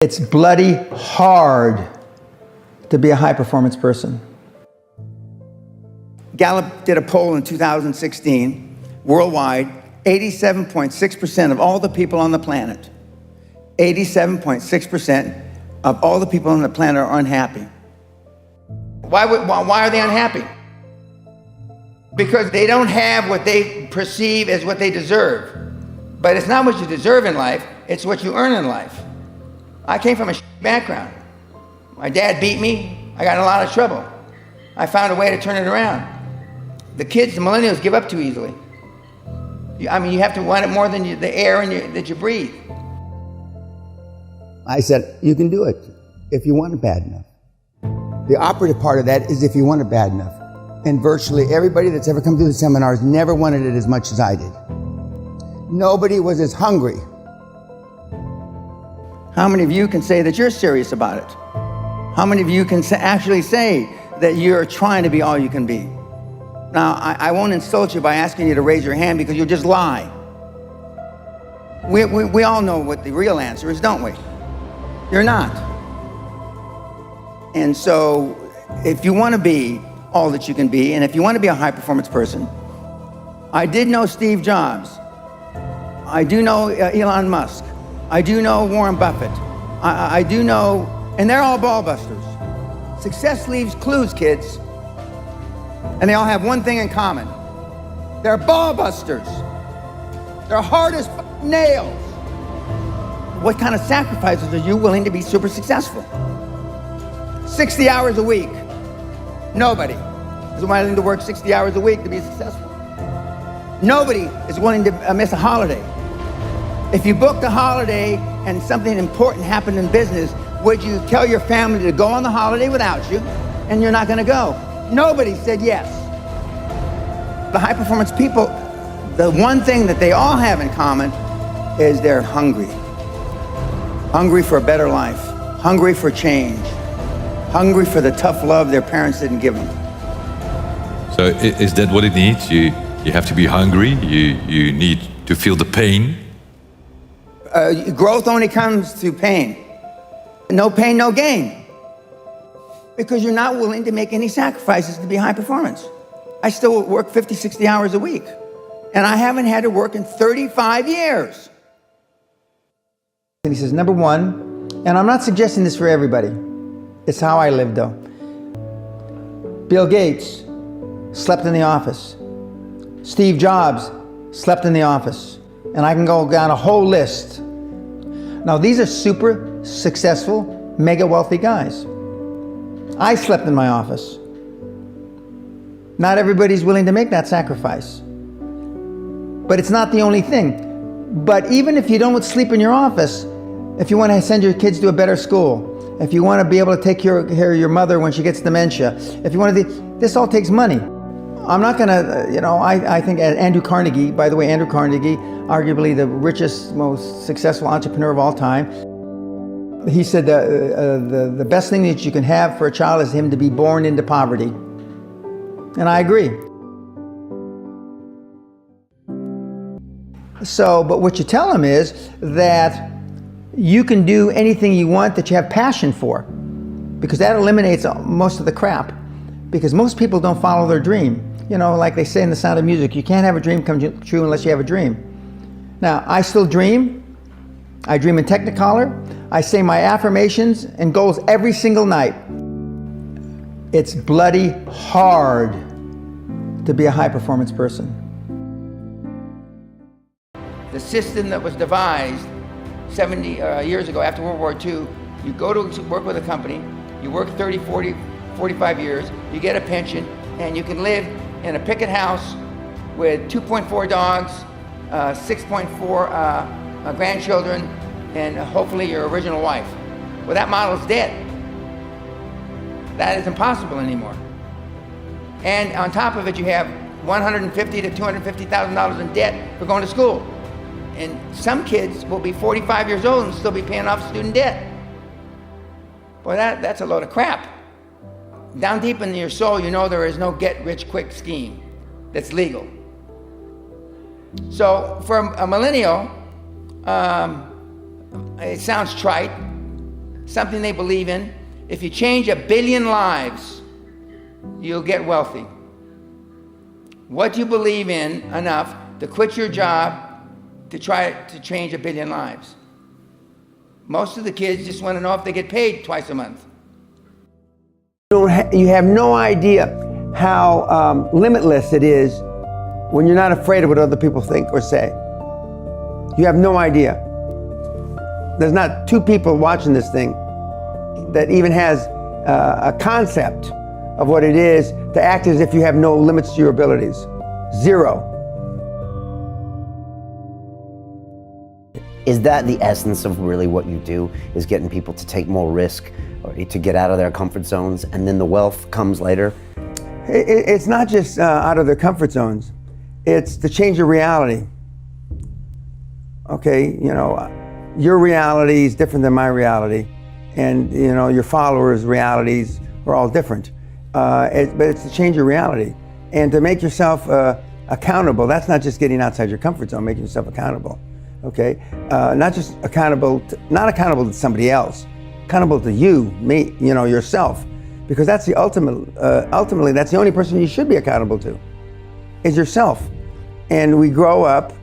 It's bloody hard to be a high-performance person. Gallup did a poll in 2016, worldwide, 87.6% of all the people on the planet, 87.6% of all the people on the planet are unhappy. Why are they unhappy? Because they don't have what they perceive as what they deserve. But it's not what you deserve in life, it's what you earn in life. I came from a background. My dad beat me, I got in a lot of trouble. I found a way to turn it around. The kids, the millennials, give up too easily. You have to want it more than the air that you breathe. I said, you can do it if you want it bad enough. The operative part of that is if you want it bad enough. And virtually everybody that's ever come through the seminars never wanted it as much as I did. Nobody was as hungry. How many of you can say that you're serious about it? How many of you can actually say that you're trying to be all you can be? Now, I won't insult you by asking you to raise your hand because you'll just lie. We all know what the real answer is, don't we? You're not. And so, if you want to be all that you can be, and if you want to be a high-performance person, I did know Steve Jobs. I do know Elon Musk. I do know Warren Buffett. I do know, and they're all ball busters. Success leaves clues, kids. And they all have one thing in common. They're ball busters. They're hard as nails. What kind of sacrifices are you willing to be super successful? 60 hours a week. Nobody is willing to work 60 hours a week to be successful. Nobody is willing to miss a holiday. If you booked a holiday and something important happened in business, would you tell your family to go on the holiday without you, and you're not going to go? Nobody said yes. The high-performance people, the one thing that they all have in common is they're hungry. Hungry for a better life. Hungry for change. Hungry for the tough love their parents didn't give them. So is that what it needs? You have to be hungry. You need to feel the pain. Growth only comes through pain. No pain, no gain. Because you're not willing to make any sacrifices to be high performance. I still work 50, 60 hours a week. And I haven't had to work in 35 years. And he says, number one, and I'm not suggesting this for everybody. It's how I live, though. Bill Gates slept in the office. Steve Jobs slept in the office. And I can go down a whole list. Now, these are super successful, mega wealthy guys. I slept in my office. Not everybody's willing to make that sacrifice. But it's not the only thing. But even if you don't sleep in your office, if you want to send your kids to a better school, if you want to be able to take care of your mother when she gets dementia, if you want to, this all takes money. I'm not going to, I think Andrew Carnegie, by the way, Andrew Carnegie, arguably the richest, most successful entrepreneur of all time, he said the best thing that you can have for a child is him to be born into poverty. And I agree. So, but what you tell him is that you can do anything you want that you have passion for, because that eliminates most of the crap. Because most people don't follow their dream. Like they say in The Sound of Music, you can't have a dream come true unless you have a dream. Now, I still dream. I dream in Technicolor. I say my affirmations and goals every single night. It's bloody hard to be a high-performance person. The system that was devised 70 years ago after World War II, you go to work with a company, you work 30, 40, 45 years, you get a pension, and you can live in a picket house with 2.4 dogs, 6.4 grandchildren, and hopefully your original wife. Well, that model's dead. That is impossible anymore. And on top of it, you have $150,000 to $250,000 in debt for going to school. And some kids will be 45 years old and still be paying off student debt. Boy, that's a load of crap. Down deep in your soul, you know there is no get-rich-quick scheme that's legal. So for a millennial, it sounds trite, something they believe in. If you change 1 billion lives, you'll get wealthy. What you believe in enough to quit your job to try to change 1 billion lives. Most of the kids just want to know if they get paid twice a month. You have no idea how limitless it is when you're not afraid of what other people think or say. You have no idea. There's not 2 people watching this thing that even has a concept of what it is to act as if you have no limits to your abilities. 0. Is that the essence of really what you do, is getting people to take more risk or to get out of their comfort zones, and then the wealth comes later? It's not just out of their comfort zones. It's to change your reality. Okay, you know, your reality is different than my reality, and you know, your followers' realities are all different. But it's to change your reality and to make yourself accountable. That's not just getting outside your comfort zone, making yourself accountable. Okay, not just accountable, not accountable to somebody else, accountable to you, me, you know, yourself, because that's the ultimately that's the only person you should be accountable to, is yourself. And we grow up,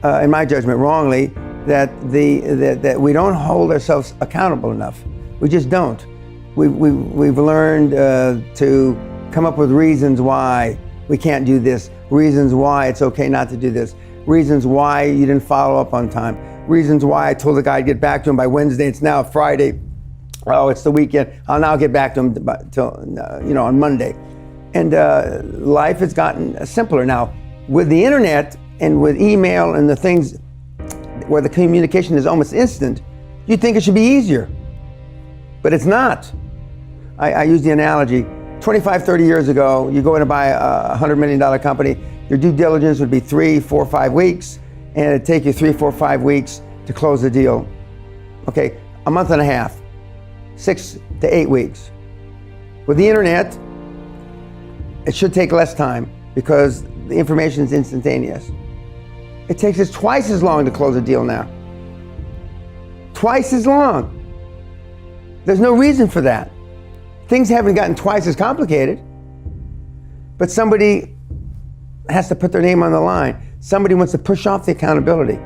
in my judgment, wrongly, that that we don't hold ourselves accountable enough. We just don't. We've learned to come up with reasons why we can't do this, reasons why it's okay not to do this, reasons why you didn't follow up on time, reasons why I told the guy to get back to him by Wednesday, it's now Friday, oh, it's the weekend, I'll now get back to him on Monday. And life has gotten simpler now. With the internet and with email and the things where the communication is almost instant, you'd think it should be easier, but it's not. I use the analogy, 25, 30 years ago, you go in to buy a $100 million company, your due diligence would be 3, 4, 5 weeks, and it'd take you 3, 4, 5 weeks to close the deal. Okay, a month and a half, 6 to 8 weeks. With the internet, it should take less time because the information is instantaneous. It takes us twice as long to close a deal now. Twice as long. There's no reason for that. Things haven't gotten twice as complicated, but somebody has to put their name on the line. Somebody wants to push off the accountability.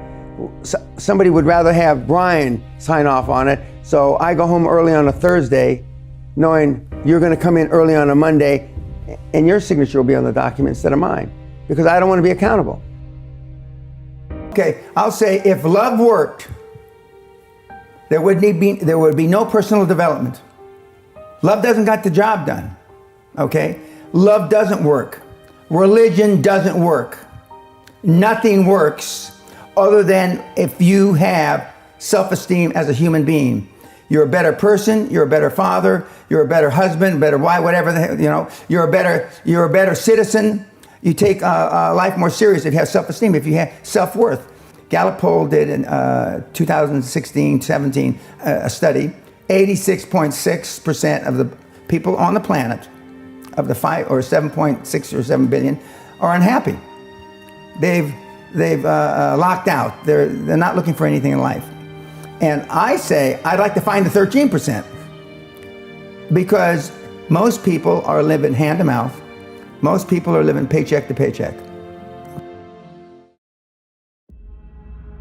Somebody would rather have Brian sign off on it, so I go home early on a Thursday knowing you're going to come in early on a Monday and your signature will be on the document instead of mine, because I don't want to be accountable. Okay, I'll say if love worked, there would be no personal development. Love doesn't got the job done, okay? Love doesn't work. Religion doesn't work. Nothing works other than if you have self-esteem as a human being. You're a better person, you're a better father, you're a better husband, better wife, whatever, you're a better citizen. You take life more serious if you have self-esteem, if you have self-worth. Gallup poll did in 2016-17 a study. 86.6% of the people on the planet, of the 7.6 or 7 billion, are unhappy. They've locked out. They're not looking for anything in life. And I say I'd like to find the 13%, because most people are living hand to mouth. Most people are living paycheck to paycheck.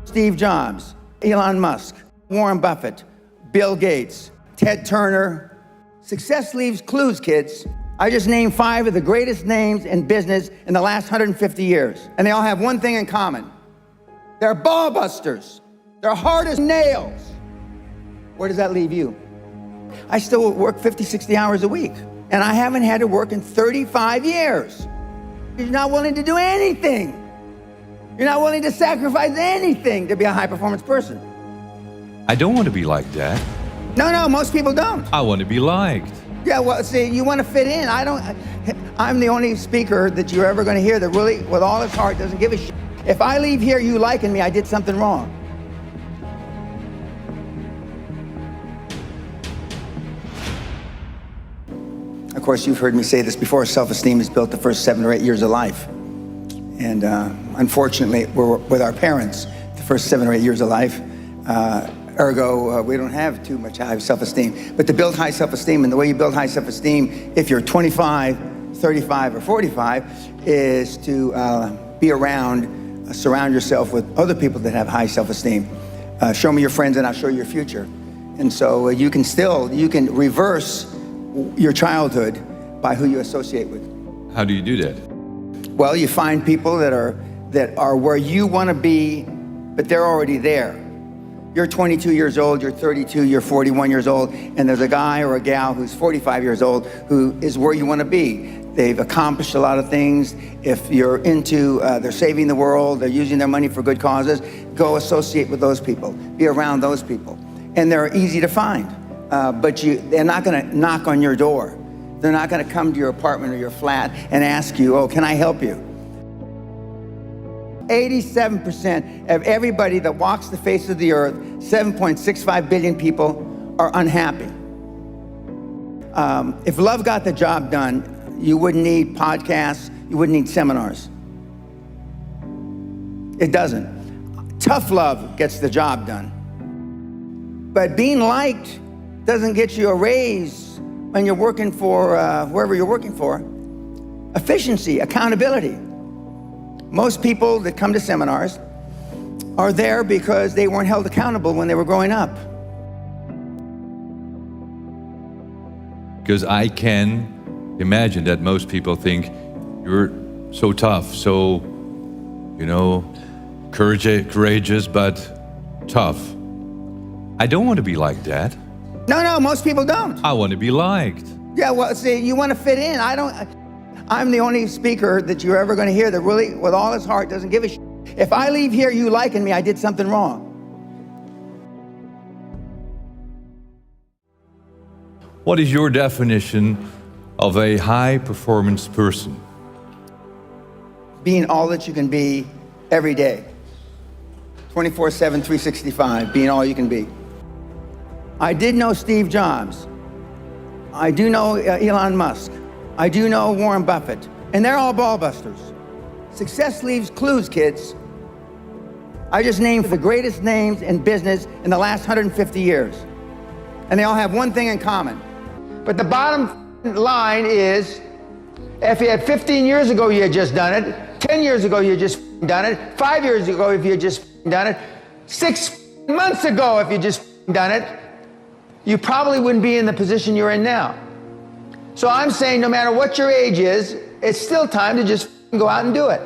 Steve Jobs, Elon Musk, Warren Buffett, Bill Gates, Ted Turner. Success leaves clues, kids. I just named 5 of the greatest names in business in the last 150 years. And they all have one thing in common. They're ball busters. They're hard as nails. Where does that leave you? I still work 50, 60 hours a week. And I haven't had to work in 35 years. You're not willing to do anything. You're not willing to sacrifice anything to be a high-performance person. I don't want to be like that. No, most people don't. I want to be liked. Yeah, well, see, you want to fit in. I'm the only speaker that you're ever going to hear that really, with all his heart, doesn't give a shit. If I leave here you liking me, I did something wrong. Of course, you've heard me say this before, self-esteem is built the first 7 or 8 years of life. And unfortunately, with our parents, the first 7 or 8 years of life Ergo, we don't have too much high self-esteem. But to build high self-esteem, and the way you build high self-esteem, if you're 25, 35, or 45, is to be around, surround yourself with other people that have high self-esteem. Show me your friends and I'll show you your future. And so you can reverse your childhood by who you associate with. How do you do that? Well, you find people that are where you want to be, but they're already there. You're 22 years old, you're 32, you're 41 years old, and there's a guy or a gal who's 45 years old who is where you want to be. They've accomplished a lot of things. If you're into, they're saving the world, they're using their money for good causes, go associate with those people, be around those people. And they're easy to find, but they're not going to knock on your door. They're not going to come to your apartment or your flat and ask you, oh, can I help you? 87% of everybody that walks the face of the earth, 7.65 billion people, are unhappy. If love got the job done, you wouldn't need podcasts, you wouldn't need seminars. It doesn't. Tough love gets the job done. But being liked doesn't get you a raise when you're working for whoever you're working for. Efficiency, accountability. Most people that come to seminars are there because they weren't held accountable when they were growing up. Because I can imagine that most people think you're so tough, so, courageous, but tough. I don't want to be like that. No, most people don't. I want to be liked. Yeah, well, see, you want to fit in. I'm the only speaker that you're ever going to hear that really, with all his heart, doesn't give a shit. If I leave here you liking me, I did something wrong. What is your definition of a high-performance person? Being all that you can be every day. 24/7, 365, being all you can be. I did know Steve Jobs. I do know Elon Musk. I do know Warren Buffett, and they're all ball busters. Success leaves clues, kids. I just named the greatest names in business in the last 150 years. And they all have one thing in common. But the bottom line is, if you had 15 years ago, you had just done it, 10 years ago, you had just done it, 5 years ago, if you had just done it, 6 months ago, if you just done it, you probably wouldn't be in the position you're in now. So I'm saying no matter what your age is, it's still time to just go out and do it.